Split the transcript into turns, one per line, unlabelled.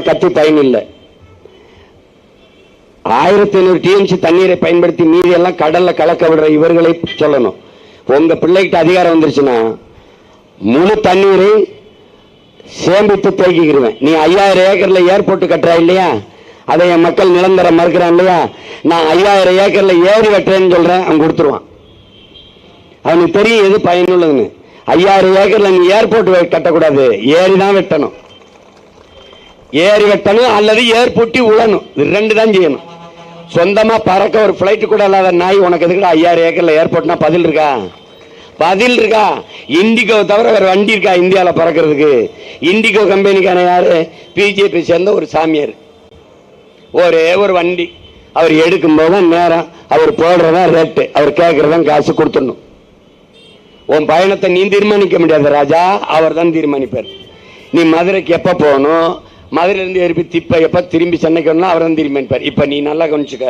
கத்தி பயன் இல்லை. 1500 TMC தண்ணீரை பயன்படுத்தி மீதி எல்லாம் கடல்ல கலக்க விடுற இவர்களை சொல்லணும். உங்க பிள்ளைகிட்ட அதிகாரம் வந்துருச்சுன்னா முழு தண்ணீரை சேமித்து தேக்கிக்கிடுவேன். நீ 5000 ஏக்கர்ல ஏர்போர்ட் கட்டுறா இல்லையா, அதை என் மக்கள் நிரந்தர மறுக்கிறான் இல்லையா, நான் 5000 ஏக்கர்ல ஏரி வெட்டுறேன்னு சொல்றேன், அவன் கொடுத்துருவான். அவனுக்கு தெரியும் எது பயனுள்ளதுன்னு. 5000 ஏக்கர்ல நீ ஏர்போர்ட் கட்டக்கூடாது, ஏரி தான் வெட்டணும். ஏரி வெட்டணும் அல்லது ஏர்போர்ட்டி உழணும், இது 2 தான் செய்யணும். சொந்தமா பறக்க ஒரு பிளைட் கூட இல்லாத நாய் உனக்கு எதுக்கு 5000 ஏக்கர்ல ஏர்போர்ட்னா பதில் இருக்கா? பதில் இருக்கா? இண்டிகோ தவிர வேற வண்டி இருக்கா இந்தியாவில் பறக்கிறதுக்கு? இண்டிகோ கம்பெனிக்கான யாரு? பிஜேபி சேர்ந்த ஒரு சாமியார். ஒரே ஒரு வண்டி அவர் எடுக்கும் போது நேரம், அவர் போடுறதா ரேட்டு, அவர் கேட்கறதான் காசு கொடுத்துடணும். உன் பயணத்தை நீ தீர்மானிக்க முடியாது ராஜா, அவர் தான் தீர்மானிப்பார். நீ மதுரைக்கு எப்ப போகணும், மதுரையிலிருந்து எப்ப திரும்பி சென்னைக்கு வரணும், அவர் தான் தீர்மானிப்பார். இப்ப நீ நல்லா கவனிச்சுக்க.